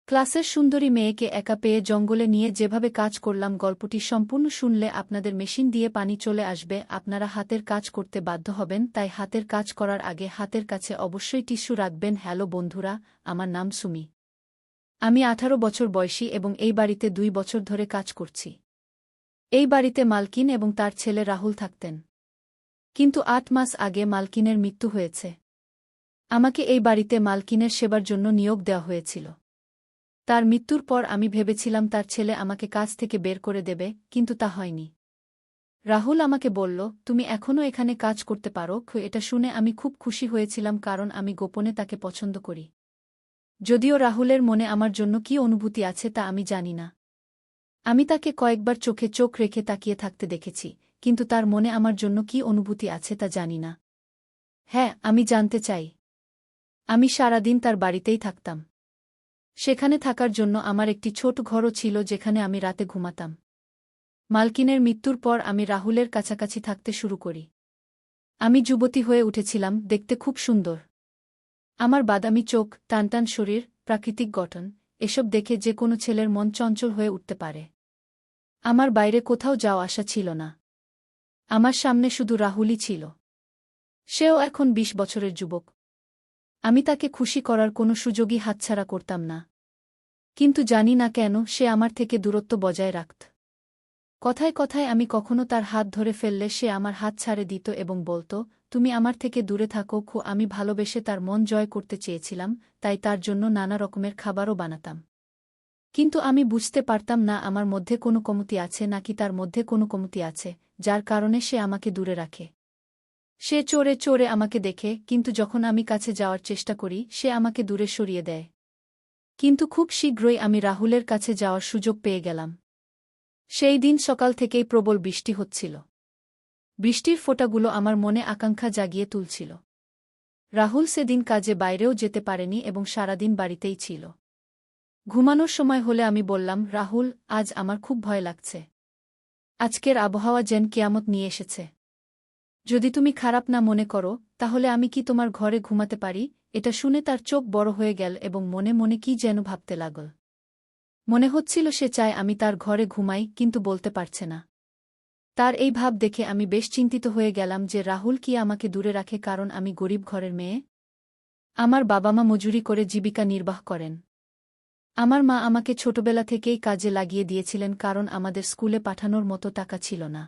ক্লাসের সুন্দরী মেয়েকে একা পেয়ে জঙ্গলে নিয়ে যেভাবে কাজ করলাম গল্পটি সম্পূর্ণ শুনলে আপনাদের মেশিন দিয়ে পানি চলে আসবে, আপনারা হাতের কাজ করতে বাধ্য হবেন, তাই হাতের কাজ করার আগে হাতের কাছে অবশ্যই টিস্যু রাখবেন। হ্যালো বন্ধুরা, আমার নাম সুমি। আমি 18 বছর বয়সী এবং এই বাড়িতে 2 বছর ধরে কাজ করছি। এই বাড়িতে মালকিন এবং তার ছেলে রাহুল থাকতেন। কিন্তু 8 মাস আগে মালকিনের মৃত্যু হয়েছে। আমাকে এই বাড়িতে মালকিনের সেবার জন্য নিয়োগ দেওয়া হয়েছিল। তার মৃত্যুর পর আমি ভেবেছিলাম তার ছেলে আমাকে কাজ থেকে বের করে দেবে, কিন্তু তা হয়নি। রাহুল আমাকে বলল, তুমি এখনও এখানে কাজ করতে পারো। এটা শুনে আমি খুব খুশি হয়েছিলাম, কারণ আমি গোপনে তাকে পছন্দ করি। যদিও রাহুলের মনে আমার জন্য কী অনুভূতি আছে তা আমি জানি না। আমি তাকে কয়েকবার চোখে চোখ রেখে তাকিয়ে থাকতে দেখেছি, কিন্তু তার মনে আমার জন্য কী অনুভূতি আছে তা জানি না। হ্যাঁ, আমি জানতে চাই। আমি সারাদিন তার বাড়িতেই থাকতাম। সেখানে থাকার জন্য আমার একটি ছোট ঘরও ছিল যেখানে আমি রাতে ঘুমাতাম। মালকিনের মৃত্যুর পর আমি রাহুলের কাছাকাছি থাকতে শুরু করি। আমি যুবতী হয়ে উঠেছিলাম, দেখতে খুব সুন্দর। আমার বাদামি চোখ, টানটান শরীর, প্রাকৃতিক গঠন, এসব দেখে যে কোনো ছেলের মন চঞ্চল হয়ে উঠতে পারে। আমার বাইরে কোথাও যাওয়া আসা ছিল না। আমার সামনে শুধু রাহুলই ছিল। সেও এখন 20 বছরের যুবক। আমি তাকে খুশি করার কোনো সুযোগই হাতছাড়া করতাম না। কিন্তু জানি না কেন সে আমার থেকে দূরত্ব বজায় রাখত। কথায় কথায় আমি কখনো তার হাত ধরে ফেললে সে আমার হাত ছাড়ে দিত এবং বলত, তুমি আমার থেকে দূরে থাকো। আমি ভালোবেসে তার মন জয় করতে চেয়েছিলাম, তাই তার জন্য নানা রকমের খাবারও বানাতাম। কিন্তু আমি বুঝতে পারতাম না আমার মধ্যে কোনো কমতি আছে নাকি তার মধ্যে কোনো কমতি আছে, যার কারণে সে আমাকে দূরে রাখে। সে চোরে চোরে আমাকে দেখে, কিন্তু যখন আমি কাছে যাওয়ার চেষ্টা করি সে আমাকে দূরে সরিয়ে দেয়। কিন্তু খুব শীঘ্রই আমি রাহুলের কাছে যাওয়ার সুযোগ পেয়ে গেলাম। সেই দিন সকাল থেকেই প্রবল বৃষ্টি হচ্ছিল। বৃষ্টির ফোঁটাগুলো আমার মনে আকাঙ্ক্ষা জাগিয়ে তুলছিল। রাহুল সেদিন কাজে বাইরেও যেতে পারেনি এবং সারাদিন বাড়িতেই ছিল। ঘুমানোর সময় হলে আমি বললাম, রাহুল, আজ আমার খুব ভয় লাগছে। আজকের আবহাওয়া যেন কিয়ামত নিয়ে এসেছে। যদি তুমি খারাপ না মনে করো, তাহলে আমি কি তোমার ঘরে ঘুমাতে পারি? এটা শুনে তার চোখ বড় হয়ে গেল এবং মনে মনে কি যেন ভাবতে লাগল। মনে হচ্ছিল সে চায় আমি তার ঘরে ঘুমাই, কিন্তু বলতে পারছে না। তার এই ভাব দেখে আমি বেশ চিন্তিত হয়ে গেলাম যে রাহুল কি আমাকে দূরে রাখে কারণ আমি গরিব ঘরের মেয়ে। আমার বাবা মা মজুরি করে জীবিকা নির্বাহ করেন। আমার মা আমাকে ছোটবেলা থেকেই কাজে লাগিয়ে দিয়েছিলেন কারণ আমাদের স্কুলে পাঠানোর মতো টাকা ছিল না।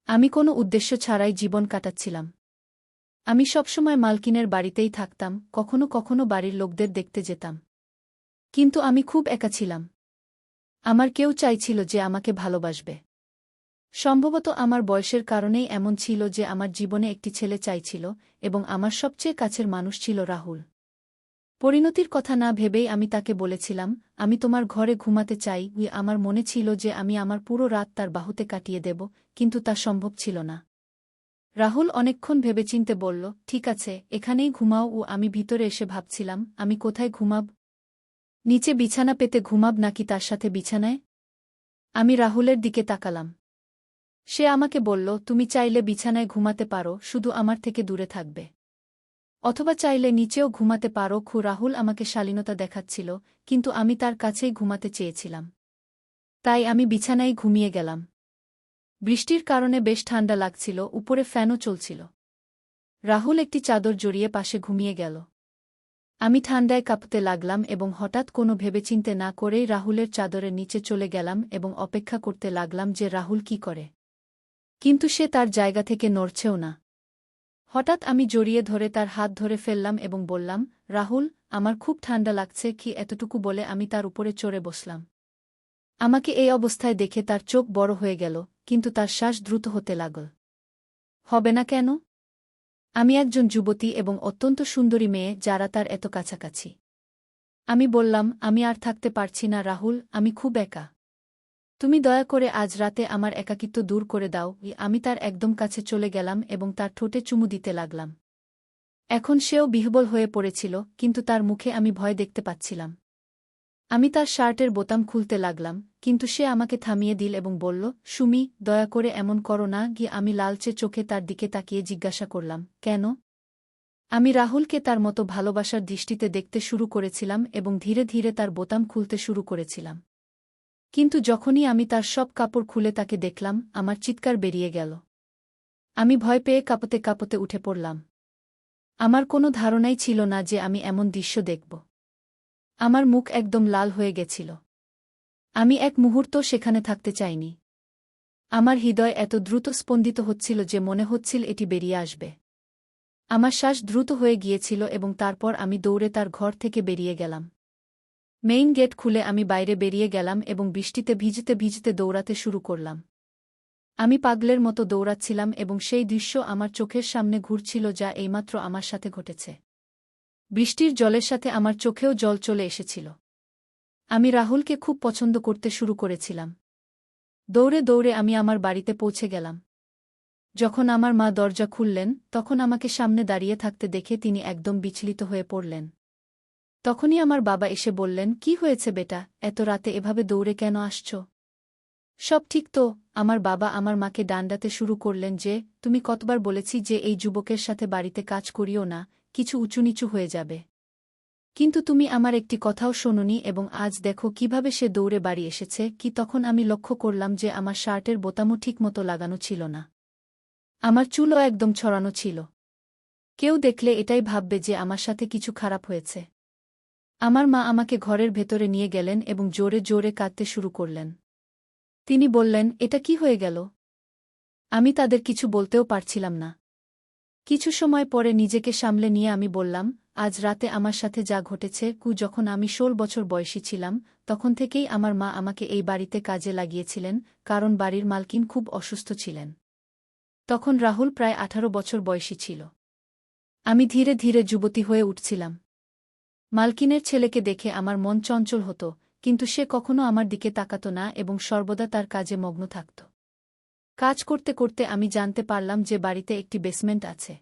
আমি কোনো উদ্দেশ্য ছাড়াই জীবন কাটাচ্ছিলাম। আমি সবসময় মালকিনের বাড়িতেই থাকতাম, কখনো কখনো বাড়ির লোকদের দেখতে যেতাম। কিন্তু আমি খুব একা ছিলাম। আমার কেউ চাইছিল যে আমাকে ভালোবাসবে। সম্ভবত আমার বয়সের কারণেই এমন ছিল যে আমার জীবনে একটি ছেলে চাইছিল, এবং আমার সবচেয়ে কাছের মানুষ ছিল রাহুল। পরিণতির কথা না ভেবেই আমি তাকে বলেছিলাম, আমি তোমার ঘরে ঘুমাতে চাই। আমার মনে ছিল যে আমি আমার পুরো রাত তার বাহুতে কাটিয়ে দেব, কিন্তু তা সম্ভব ছিল না। রাহুল অনেকক্ষণ ভেবেচিন্তে বলল, ঠিক আছে, এখানেই ঘুমাও। আমি ভিতরে এসে ভাবছিলাম, আমি কোথায় ঘুমাব? নিচে বিছানা পেতে ঘুমাব নাকি তার সাথে বিছানায়? আমি রাহুলের দিকে তাকালাম। সে আমাকে বলল, তুমি চাইলে বিছানায় ঘুমাতে পারো, শুধু আমার থেকে দূরে থাকবে। অথবা চাইলে নিচেও ঘুমাতে পারো। রাহুল আমাকে শালীনতা দেখাচ্ছিল, কিন্তু আমি তার কাছেই ঘুমাতে চেয়েছিলাম। তাই আমি বিছানায় ঘুমিয়ে গেলাম। বৃষ্টির কারণে বেশ ঠান্ডা লাগছিল, উপরে ফ্যানও চলছিল। রাহুল একটি চাদর জড়িয়ে পাশে ঘুমিয়ে গেল। আমি ঠান্ডায় কাঁপতে লাগলাম এবং হঠাৎ কোনো ভেবেচিন্তে না করেই রাহুলের চাদরের নিচে চলে গেলাম এবং অপেক্ষা করতে লাগলাম যে রাহুল কি করে। কিন্তু সে তার জায়গা থেকে নড়ছেও না। হঠাৎ আমি জড়িয়ে ধরে তার হাত ধরে ফেললাম এবং বললাম, রাহুল, আমার খুব ঠান্ডা লাগছে। এতটুকু বলে আমি তার উপরে চড়ে বসলাম। আমাকে এই অবস্থায় দেখে তার চোখ বড় হয়ে গেল, কিন্তু তার শ্বাস দ্রুত হতে লাগল। হবে না কেন? আমি একজন যুবতী এবং অত্যন্ত সুন্দরী মেয়ে, যারা তার এত কাছাকাছি। আমি বললাম, আমি আর থাকতে পারছি না রাহুল, আমি খুব একা। তুমি দয়া করে আজ রাতে আমার একাকিত্ব দূর করে দাও। আমি তার একদম কাছে চলে গেলাম এবং তার ঠোঁটে চুমু দিতে লাগলাম। এখন সেও বিহ্বল হয়ে পড়েছিল, কিন্তু তার মুখে আমি ভয় দেখতে পাচ্ছিলাম। আমি তার শার্টের বোতাম খুলতে লাগলাম, কিন্তু সে আমাকে থামিয়ে দিল এবং বলল, সুমি, দয়া করে এমন করো না। আমি লালচে চোখে তার দিকে তাকিয়ে জিজ্ঞাসা করলাম, কেন? আমি রাহুলকে তার মতো ভালোবাসার দৃষ্টিতে দেখতে শুরু করেছিলাম এবং ধীরে ধীরে তার বোতাম খুলতে শুরু করেছিলাম। কিন্তু যখনই আমি তার সব কাপড় খুলে তাকে দেখলাম, আমার চিৎকার বেরিয়ে গেল। আমি ভয় পেয়ে কাঁপতে কাঁপতে উঠে পড়লাম। আমার কোনো ধারণাই ছিল না যে আমি এমন দৃশ্য দেখব। আমার মুখ একদম লাল হয়ে গেছিল। আমি এক মুহূর্ত সেখানে থাকতে চাইনি। আমার হৃদয় এত দ্রুত স্পন্দিত হচ্ছিল যে মনে হচ্ছিল এটি বেরিয়ে আসবে। আমার শ্বাস দ্রুত হয়ে গিয়েছিল এবং তারপর আমি দৌড়ে তার ঘর থেকে বেরিয়ে গেলাম। মেইন গেট খুলে আমি বাইরে বেরিয়ে গেলাম এবং বৃষ্টিতে ভিজতে ভিজতে দৌড়াতে শুরু করলাম। আমি পাগলের মতো দৌড়াচ্ছিলাম এবং সেই দৃশ্য আমার চোখের সামনে ঘুরছিল যা এইমাত্র আমার সাথে ঘটেছে। বৃষ্টির জলের সাথে আমার চোখেও জল চলে এসেছিল। আমি রাহুলকে খুব পছন্দ করতে শুরু করেছিলাম। দৌড়ে দৌড়ে আমি আমার বাড়িতে পৌঁছে গেলাম। যখন আমার মা দরজা খুললেন, তখন আমাকে সামনে দাঁড়িয়ে থাকতে দেখে তিনি একদম বিচলিত হয়ে পড়লেন। তখনই আমার বাবা এসে বললেন, "কি হয়েছে বেটা, এত রাতে এভাবে দৌড়ে কেন আসছ? সব ঠিক তো?" আমার বাবা আমার মাকে ডান্ডাতে শুরু করলেন যে, "তুমি কতবার বলেছি যে এই যুবকের সাথে বাড়িতে কাজ করিও না, কিছু উঁচুনিচু হয়ে যাবে। কিন্তু তুমি আমার একটি কথাও শোনোনি এবং আজ দেখো কিভাবে সে দৌড়ে বাড়ি এসেছে কি।" তখন আমি লক্ষ্য করলাম যে আমার শার্টের বোতামও ঠিকমতো লাগানো ছিল না। আমার চুলও একদম ছড়ানো ছিল। কেউ দেখলে এটাই ভাববে যে আমার সাথে কিছু খারাপ হয়েছে। আমার মা আমাকে ঘরের ভেতরে নিয়ে গেলেন এবং জোরে জোরে কাঁদতে শুরু করলেন। তিনি বললেন, "এটা কি হয়ে গেল?" আমি তাদের কিছু বলতেও পারছিলাম না। কিছু সময় পরে নিজেকে সামলে নিয়ে আমি বললাম, "আজ রাতে আমার সাথে যা ঘটেছে, যখন আমি ১৬ বছর বয়সী ছিলাম, তখন থেকেই আমার মা আমাকে এই বাড়িতে কাজে লাগিয়েছিলেন, কারণ বাড়ির মালকিন খুব অসুস্থ ছিলেন। তখন রাহুল প্রায় ১৮ বছর বয়সী ছিল। আমি ধীরে ধীরে যুবতী হয়ে উঠছিলাম। মালকিনের ছেলেকে দেখে আমার মন চঞ্চল হতো, কিন্তু সে কখনো আমার দিকে তাকাত না এবং সর্বদা তার কাজে মগ্ন থাকত। কাজ করতে করতে আমি জানতে পারলাম যে বাড়িতে একটি বেসমেন্ট আছে।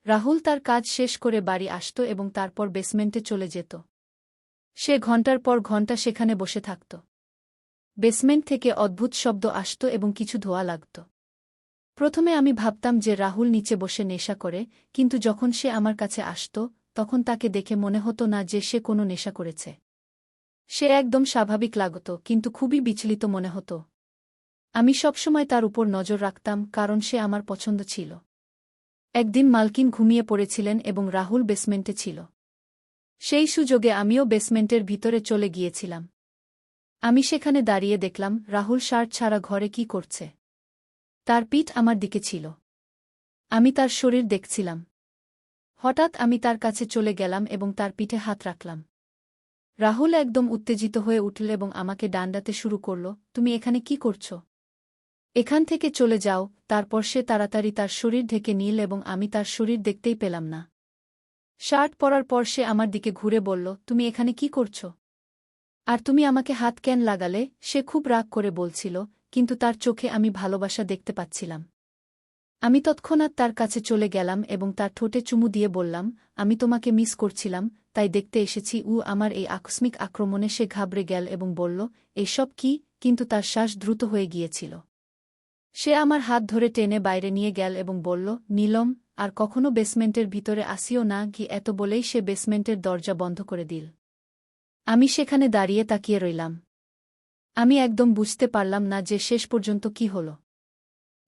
রাহুল তার কাজ শেষ করে বাড়ি আসত এবং তারপর বেসমেন্টে চলে যেত। সে ঘণ্টার পর ঘণ্টা সেখানে বসে থাকত। বেসমেন্ট থেকে অদ্ভুত শব্দ আসত এবং কিছু ধোঁয়া লাগত। প্রথমে আমি ভাবতাম যে রাহুল নিচে বসে নেশা করে, কিন্তু যখন সে আমার কাছে আসত, তখন তাকে দেখে মনে হতো না যে সে কোনো নেশা করেছে। সে একদম স্বাভাবিক লাগত, কিন্তু খুবই বিচলিত মনে হতো। আমি সবসময় তার উপর নজর রাখতাম, কারণ সে আমার পছন্দ ছিল। একদিন মালকিন ঘুমিয়ে পড়েছিলেন এবং রাহুল বেসমেন্টে ছিল। সেই সুযোগে আমিও বেসমেন্টের ভিতরে চলে গিয়েছিলাম। আমি সেখানে দাঁড়িয়ে দেখলাম রাহুল শার্ট ছাড়া ঘরে কি করছে। তার পিঠ আমার দিকে ছিল। আমি তার শরীর দেখছিলাম। হঠাৎ আমি তার কাছে চলে গেলাম এবং তার পিঠে হাত রাখলাম। রাহুল একদম উত্তেজিত হয়ে উঠল এবং আমাকে ডান্ডাতে শুরু করল, "তুমি এখানে কি করছ? এখান থেকে চলে যাও।" তারপর সে তাড়াতাড়ি তার শরীর ঢেকে নিল এবং আমি তার শরীর দেখতেই পেলাম না। শার্ট পরার পর সে আমার দিকে ঘুরে বলল, "তুমি এখানে কি করছ? আর তুমি আমাকে হাত কেন লাগালে?" সে খুব রাগ করে বলছিল, কিন্তু তার চোখে আমি ভালোবাসা দেখতে পাচ্ছিলাম। আমি তৎক্ষণাৎ তার কাছে চলে গেলাম এবং তার ঠোঁটে চুমু দিয়ে বললাম, "আমি তোমাকে মিস করছিলাম, তাই দেখতে এসেছি।" আমার এই আকস্মিক আক্রমণে সে ঘাবড়ে গেল এবং বলল, "এসব কি?" কিন্তু তার শ্বাস দ্রুত হয়ে গিয়েছিল। সে আমার হাত ধরে টেনে বাইরে নিয়ে গেল এবং বলল, "নীলম, আর কখনো বেসমেন্টের ভিতরে আসিও না।" এত বলেই সে বেসমেন্টের দরজা বন্ধ করে দিল। আমি সেখানে দাঁড়িয়ে তাকিয়ে রইলাম। আমি একদম বুঝতে পারলাম না যে শেষ পর্যন্ত কি হল।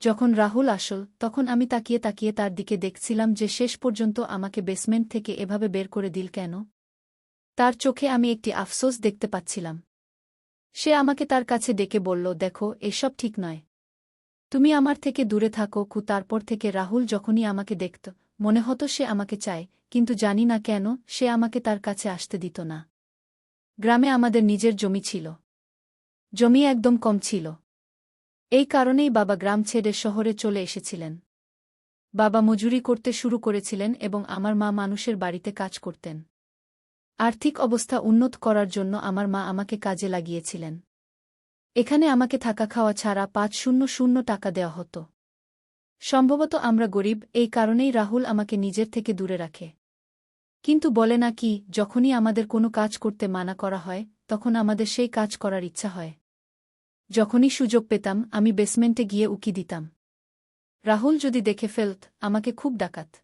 যখন রাহুল আসল, তখন আমি তাকিয়ে তাকিয়ে তার দিকে দেখছিলাম যে শেষ পর্যন্ত আমাকে বেসমেন্ট থেকে এভাবে বের করে দিল কেন। তার চোখে আমি একটি আফসোস দেখতে পাচ্ছিলাম। সে আমাকে তার কাছে ডেকে বলল, "দেখো, এসব ঠিক নয়। তুমি আমার থেকে দূরে থাকো।" তারপর থেকে রাহুল যখনই আমাকে দেখত, মনে হতো সে আমাকে চায়, কিন্তু জানি না কেন সে আমাকে তার কাছে আসতে দিত না। গ্রামে আমাদের নিজের জমি ছিল। জমি একদম কম ছিল। এই কারণেই বাবা গ্রাম ছেড়ে শহরে চলে এসেছিলেন। বাবা মজুরি করতে শুরু করেছিলেন এবং আমার মা মানুষের বাড়িতে কাজ করতেন। আর্থিক অবস্থা উন্নত করার জন্য আমার মা আমাকে কাজে লাগিয়েছিলেন। এখানে আমাকে থাকা খাওয়া ছাড়া ৫০০ টাকা দেওয়া হতো। সম্ভবত আমরা গরিব, এই কারণেই রাহুল আমাকে নিজের থেকে দূরে রাখে। কিন্তু বলে না কি, যখনই আমাদের কোনো কাজ করতে মানা করা হয়, তখন আমাদের সেই কাজ করার ইচ্ছা হয়। যখনই সুযোগ পেতাম আমি বেসমেন্টে গিয়ে উকি দিতাম। রাহুল যদি দেখে ফেলত, আমাকে খুব ডাকাত।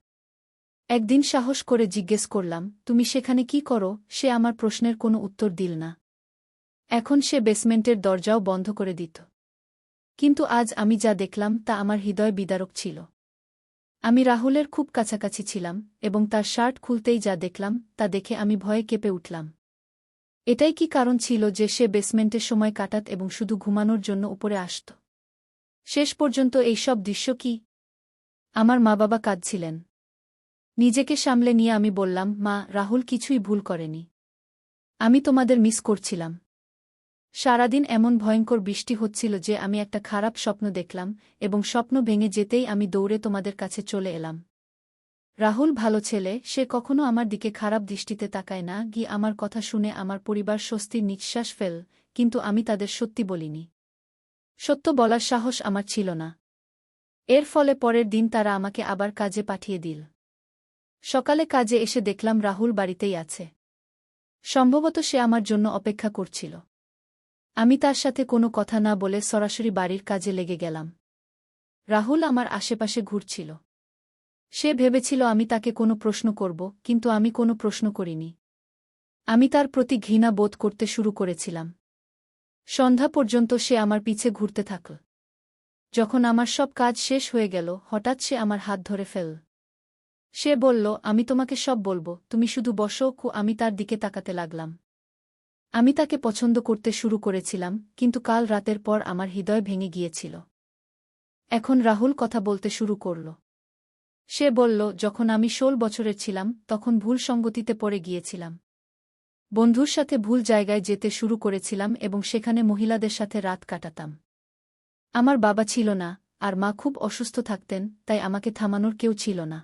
একদিন সাহস করে জিজ্ঞেস করলাম, তুমি সেখানে কি করো? সে আমার প্রশ্নের কোনো উত্তর দিল না। এখন সে বেসমেন্টের দরজাও বন্ধ করে দিত। কিন্তু আজ আমি যা দেখলাম তা আমার হৃদয় বিদারক ছিল। আমি রাহুলের খুব কাছাকাছি ছিলাম এবং তার শার্ট খুলতেই যা দেখলাম তা দেখে আমি ভয়ে কেঁপে উঠলাম। এটাই কি কারণ ছিল যে সে বেসমেন্টে সময় কাটাত এবং শুধু ঘুমানোর জন্য উপরে আসত? শেষ পর্যন্ত এই সব দৃশ্য কি? আমার মা-বাবা কাঁদছিলেন। নিজেকে সামলে নিয়ে আমি বললাম, মা, রাহুল কিছুই ভুল করেনি। আমি তোমাদের মিস করছিলাম। সারাদিন এমন ভয়ঙ্কর বৃষ্টি হচ্ছিল যে আমি একটা খারাপ স্বপ্ন দেখলাম এবং স্বপ্ন ভেঙে যেতেই আমি দৌড়ে তোমাদের কাছে চলে এলাম। রাহুল ভালো ছেলে, সে কখনো আমার দিকে খারাপ দৃষ্টিতে তাকায় না। গিয়ে আমার কথা শুনে আমার পরিবার স্বস্তির নিঃশ্বাস ফেল, কিন্তু আমি তাদের সত্যি বলিনি। সত্য বলার সাহস আমার ছিল না। এর ফলে পরের দিন তারা আমাকে আবার কাজে পাঠিয়ে দিল। সকালে কাজে এসে দেখলাম রাহুল বাড়িতেই আছে। সম্ভবত সে আমার জন্য অপেক্ষা করছিল। আমি তার সাথে কোনো কথা না বলে সরাসরি বাড়ির কাজে লেগে গেলাম। রাহুল আমার আশেপাশে ঘুরছিল। সে ভেবেছিল আমি তাকে কোনো প্রশ্ন করব, কিন্তু আমি কোনো প্রশ্ন করিনি। আমি তার প্রতি ঘৃণা বোধ করতে শুরু করেছিলাম। সন্ধ্যা পর্যন্ত সে আমার পিছে ঘুরতে থাকল। যখন আমার সব কাজ শেষ হয়ে গেল, হঠাৎ সে আমার হাত ধরে ফেলল। সে বলল, আমি তোমাকে সব বলবো, তুমি শুধু বসো। আমি তার দিকে তাকাতে লাগলাম। আমি তাকে পছন্দ করতে শুরু করেছিলাম, কিন্তু কাল রাতের পর আমার হৃদয় ভেঙে গিয়েছিল। এখন রাহুল কথা বলতে শুরু করল। সে বলল, যখন আমি 16 বছরের ছিলাম তখন ভুল সঙ্গতিতে পড়ে গিয়েছিলাম। বন্ধুর সাথে ভুল জায়গায় যেতে শুরু করেছিলাম এবং সেখানে মহিলাদের সাথে রাত কাটাতাম। আমার বাবা ছিল না, আর মা খুব অসুস্থ থাকতেন, তাই আমাকে থামানোর কেউ ছিল না।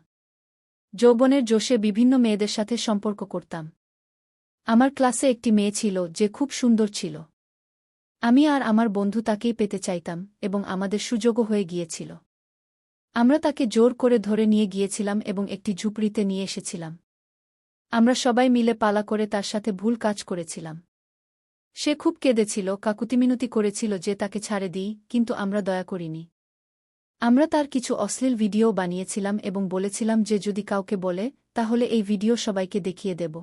যৌবনের জোশে বিভিন্ন মেয়েদের সাথে সম্পর্ক করতাম। আমার ক্লাসে একটি মেয়ে ছিল যে খুব সুন্দর ছিল। আমি আর আমার বন্ধু তাকেই পেতে চাইতাম এবং আমাদের সুযোগও হয়ে গিয়েছিল। আমরা তাকে জোর করে ধরে নিয়ে গিয়েছিলাম এবং একটি ঝুপড়িতে নিয়ে এসেছিলাম। আমরা সবাই মিলে পালা করে তার সাথে ভুল কাজ করেছিলাম। সে খুব কেঁদেছিল, কাকুতিমিনতি করেছিল যে তাকে ছাড়ে দিই, কিন্তু আমরা দয়া করিনি। আমরা তার কিছু অশ্লীল ভিডিও বানিয়েছিলাম এবং বলেছিলাম যে যদি কাউকে বলে তাহলে এই ভিডিও সবাইকে দেখিয়ে দেব।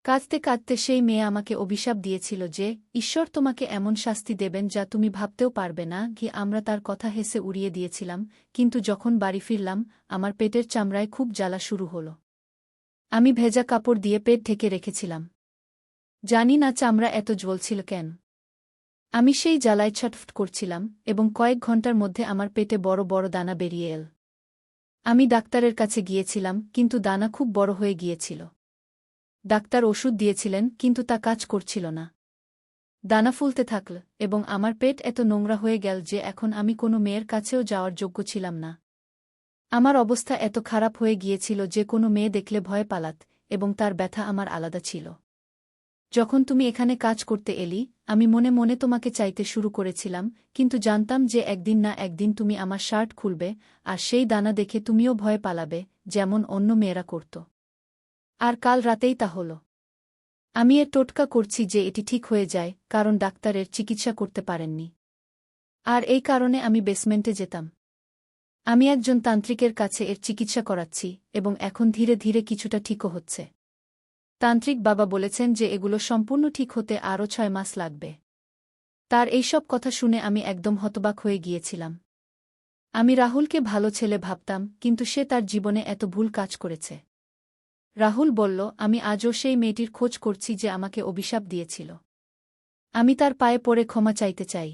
কাঁদতে কাঁদতে সেই মেয়ে আমাকে অভিশাপ দিয়েছিল যে ঈশ্বর তোমাকে এমন শাস্তি দেবেন যা তুমি ভাবতেও পারবে না। আমরা তার কথা হেসে উড়িয়ে দিয়েছিলাম, কিন্তু যখন বাড়ি ফিরলাম আমার পেটের চামড়ায় খুব জ্বালা শুরু হল। আমি ভেজা কাপড় দিয়ে পেট ঢেকে রেখেছিলাম। জানি না চামড়া এত জ্বলছিল কেন। আমি সেই জ্বালায় ছটফট করছিলাম এবং কয়েক ঘন্টার মধ্যে আমার পেটে বড় বড় দানা বেরিয়ে এল। আমি ডাক্তারের কাছে গিয়েছিলাম, কিন্তু দানা খুব বড় হয়ে গিয়েছিল। ডাক্তার ওষুধ দিয়েছিলেন, কিন্তু তা কাজ করছিল না। দানা ফুলতে থাকল এবং আমার পেট এত নোংরা হয়ে গেল যে এখন আমি কোনো মেয়ের কাছেও যাওয়ার যোগ্য ছিলাম না। আমার অবস্থা এত খারাপ হয়ে গিয়েছিল যে কোনো মেয়ে দেখলে ভয় পালাত, এবং তার ব্যথা আমার আলাদা ছিল। যখন তুমি এখানে কাজ করতে এলি, আমি মনে মনে তোমাকে চাইতে শুরু করেছিলাম, কিন্তু জানতাম যে একদিন না একদিন তুমি আমার শার্ট খুলবে, আর সেই দানা দেখে তুমিও ভয় পালাবে, যেমন অন্য মেয়েরা করত। আর কাল রাতেই তা হল। আমি এর টোটকা করছি যে এটি ঠিক হয়ে যায়, কারণ ডাক্তারের চিকিৎসা করতে পারেননি। আর এই কারণে আমি বেসমেন্টে যেতাম। আমি একজন তান্ত্রিকের কাছে এর চিকিৎসা করাচ্ছি এবং এখন ধীরে ধীরে কিছুটা ঠিকও হচ্ছে। তান্ত্রিক বাবা বলেছেন যে এগুলো সম্পূর্ণ ঠিক হতে আরও 6 মাস লাগবে। তার এইসব কথা শুনে আমি একদম হতবাক হয়ে গিয়েছিলাম। আমি রাহুলকে ভালো ছেলে ভাবতাম, কিন্তু সে তার জীবনে এত ভুল কাজ করেছে। রাহুল বলল, আমি আজও সেই মেয়েটির খোঁজ করছি যে আমাকে অভিশাপ দিয়েছিল। আমি তার পায়ে পড়ে ক্ষমা চাইতে চাই।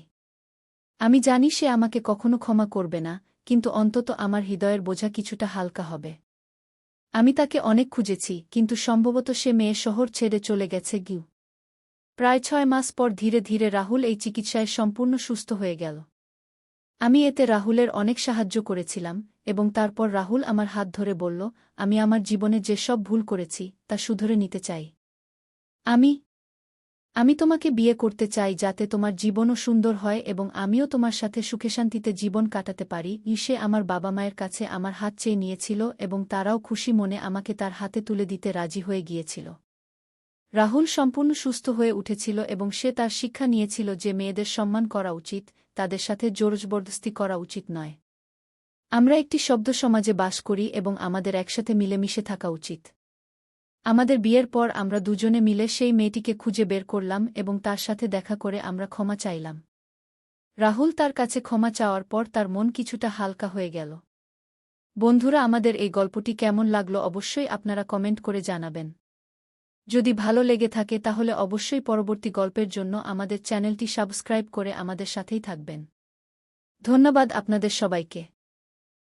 আমি জানি সে আমাকে কখনো ক্ষমা করবে না, কিন্তু অন্তত আমার হৃদয়ের বোঝা কিছুটা হালকা হবে। আমি তাকে অনেক খুঁজেছি, কিন্তু সম্ভবত সে মেয়ে শহর ছেড়ে চলে গেছে। প্রায় 6 মাস পর ধীরে ধীরে রাহুল এই চিকিৎসায় সম্পূর্ণ সুস্থ হয়ে গেল। আমি এতে রাহুলের অনেক সাহায্য করেছিলাম, এবং তারপর রাহুল আমার হাত ধরে বলল, আমি আমার জীবনে যে সব ভুল করেছি তা শুধরে নিতে চাই। আমি আমি তোমাকে বিয়ে করতে চাই যাতে তোমার জীবনও সুন্দর হয় এবং আমিও তোমার সাথে সুখে শান্তিতে জীবন কাটাতে পারি। সে আমার বাবা মায়ের কাছে আমার হাত চেয়ে নিয়েছিল এবং তারাও খুশি মনে আমাকে তার হাতে তুলে দিতে রাজি হয়ে গিয়েছিল। রাহুল সম্পূর্ণ সুস্থ হয়ে উঠেছিল এবং সে তার শিক্ষা নিয়েছিল যে মেয়েদের সম্মান করা উচিত, তাদের সাথে জোরজবরদস্তি করা উচিত নয়। আমরা একটি শব্দ সমাজে বাস করি এবং আমাদের একসাথে মিলেমিশে থাকা উচিত। আমাদের বিয়ের পর আমরা দুজনে মিলে সেই মেয়েটিকে খুঁজে বের করলাম এবং তার সাথে দেখা করে আমরা ক্ষমা চাইলাম। রাহুল তার কাছে ক্ষমা চাওয়ার পর তার মন কিছুটা হালকা হয়ে গেল। বন্ধুরা, আমাদের এই গল্পটি কেমন লাগলো অবশ্যই আপনারা কমেন্ট করে জানাবেন। যদি ভালো লেগে থাকে তাহলে অবশ্যই পরবর্তী গল্পের জন্য আমাদের চ্যানেলটি সাবস্ক্রাইব করে আমাদের সাথেই থাকবেন। ধন্যবাদ আপনাদের সবাইকে।